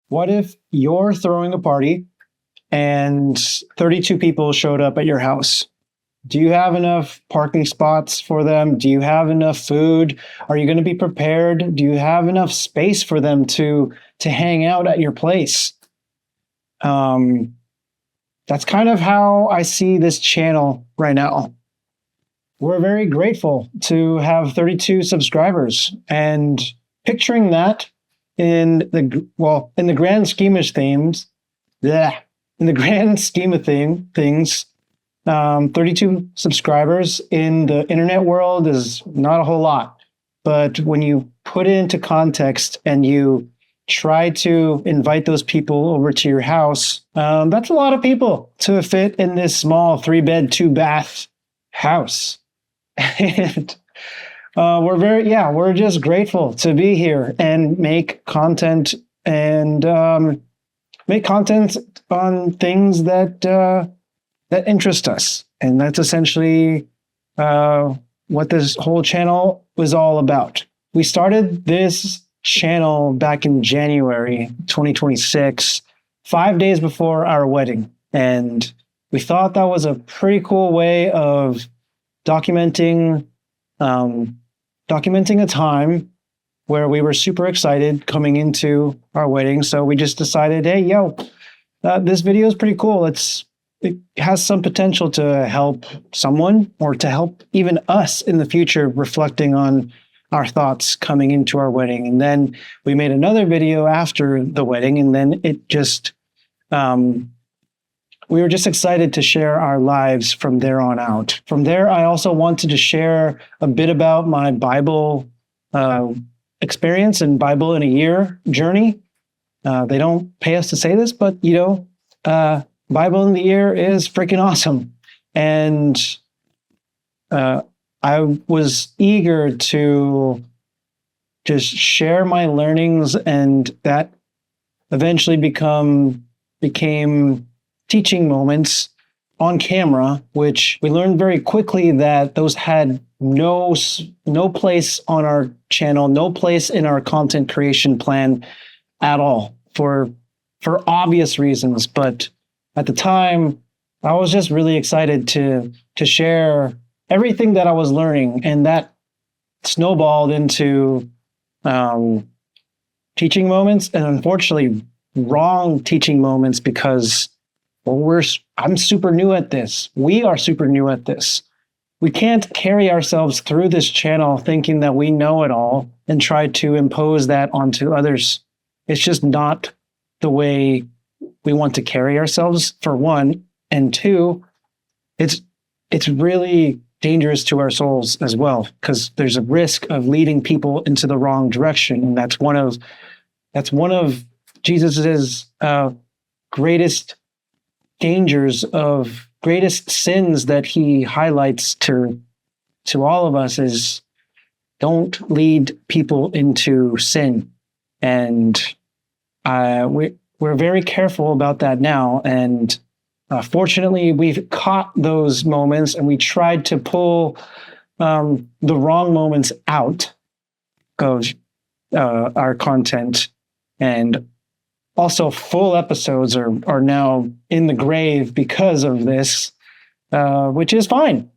What if you're throwing a party and 32 people showed up at your house? Do you have enough parking spots for them? Do you have enough food? Are you going to be prepared? Do you have enough space for them to hang out at your place? That's kind of how I see this channel right now. We're very grateful to have 32 subscribers, and picturing that in the grand scheme of things, in the grand scheme of things, 32 subscribers in the internet world is not a whole lot. But when you put it into context and you try to invite those people over to your house, that's a lot of people to fit in this small 3-bed, 2-bath house. And we're just grateful to be here and make content on things that interest us. And that's essentially what this whole channel was all about. We started this channel back in January 2026, 5 days before our wedding. And we thought that was a pretty cool way of documenting a time where we were super excited coming into our wedding. So we just decided, hey, this video is pretty cool. It has some potential to help someone or to help even us in the future, reflecting on our thoughts coming into our wedding. And then we made another video after the wedding, and then it just, we were just excited to share our lives from there on out. From there, I also wanted to share a bit about my Bible experience and Bible in a year journey. They don't pay us to say this, but Bible in the year is freaking awesome. And I was eager to just share my learnings, and that eventually became teaching moments on camera, which we learned very quickly that those had no place on our channel, no place in our content creation plan at all, for obvious reasons. But at the time, I was just really excited to share everything that I was learning, and that snowballed into teaching moments, and unfortunately wrong teaching moments, because I'm super new at this. We are super new at this. We can't carry ourselves through this channel thinking that we know it all and try to impose that onto others. It's just not the way we want to carry ourselves, for one. And two, it's really dangerous to our souls as well, because there's a risk of leading people into the wrong direction. And that's one of Jesus's greatest dangers, of greatest sins that he highlights to all of us, is don't lead people into sin. And we're very careful about that now. And fortunately, we've caught those moments, and we tried to pull the wrong moments out of our content. And also, full episodes are now in the grave because of this, which is fine.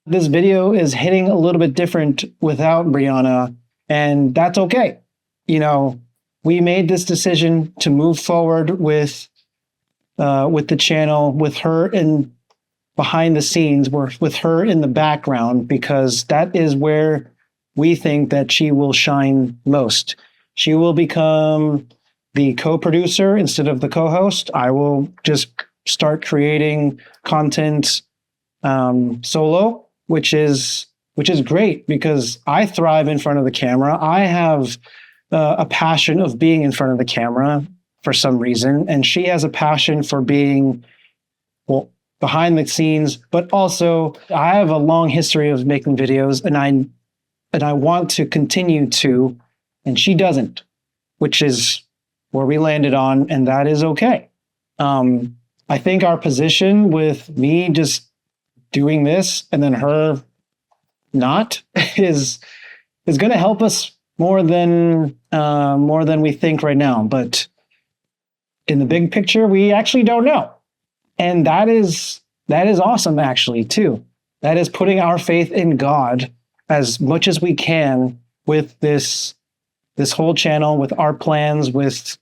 This video is hitting a little bit different without Brianna, and that's okay. We made this decision to move forward with the channel, with her in behind the scenes, with her in the background, because that is where we think that she will shine most. She will become the co-producer instead of the co-host. I will just start creating content solo, which is great, because I thrive in front of the camera. I have a passion of being in front of the camera for some reason, and she has a passion for being, behind the scenes. But also, I have a long history of making videos, and I want to continue to, and she doesn't, which is where we landed on, and that is okay. I think our position with me just doing this and then her not is going to help us more than we think right now. But in the big picture, we actually don't know. And that is awesome, actually, too. That is putting our faith in God as much as we can with this whole channel, with our plans, with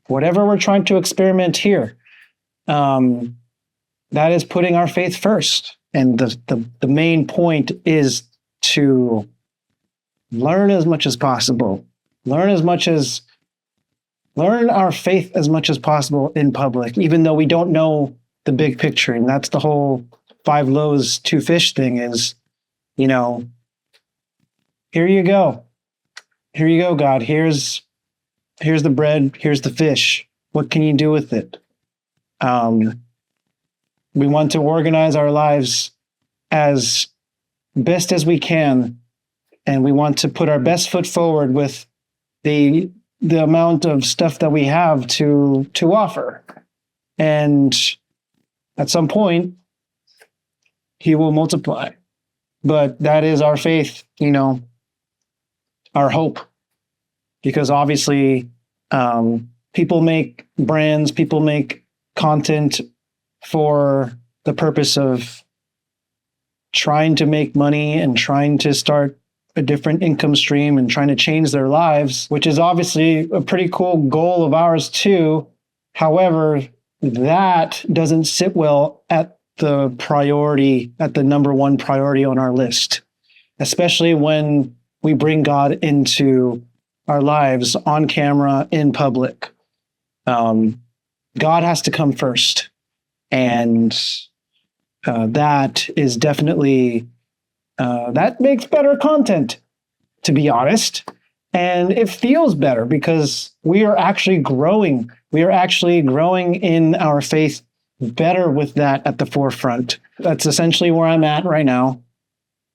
whatever we're trying to experiment here. That is putting our faith first. And the main point is to learn as much as possible. Learn our faith as much as possible in public, even though we don't know the big picture. And that's the whole 5 loaves, 2 fish thing is, here you go. Here you go, God. Here's the bread. Here's the fish. What can you do with it? We want to organize our lives as best as we can. And we want to put our best foot forward with the amount of stuff that we have to offer. And at some point, he will multiply. But that is our faith, our hope. Because obviously, people make brands, people make content for the purpose of trying to make money and trying to start a different income stream and trying to change their lives, which is obviously a pretty cool goal of ours too. However, that doesn't sit well at the number one priority on our list, especially when we bring God into our lives on camera, in public. God has to come first. And that is definitely, that makes better content, to be honest. And it feels better because we are actually growing. We are actually growing in our faith better with that at the forefront. That's essentially where I'm at right now.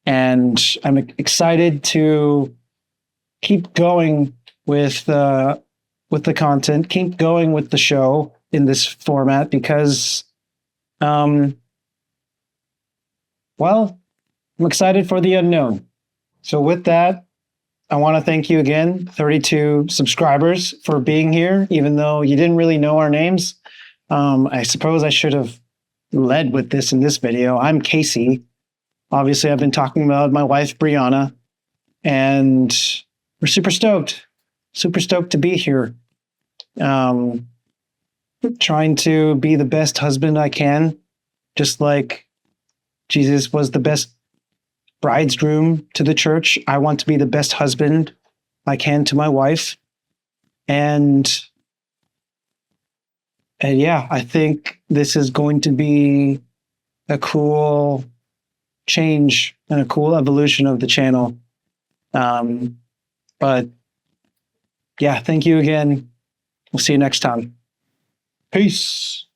And I'm excited to keep going with the content, keep going with the show in this format because, I'm excited for the unknown. So with that, I want to thank you again, 32 subscribers, for being here, even though you didn't really know our names. I suppose I should have led with this in this video. I'm Casey. Obviously, I've been talking about my wife, Brianna, and we're super stoked to be here. Trying to be the best husband I can, just like Jesus was the best bridegroom to the church. I want to be the best husband I can to my wife. And yeah, I think this is going to be a cool change and a cool evolution of the channel. But yeah, thank you again. We'll see you next time. Peace.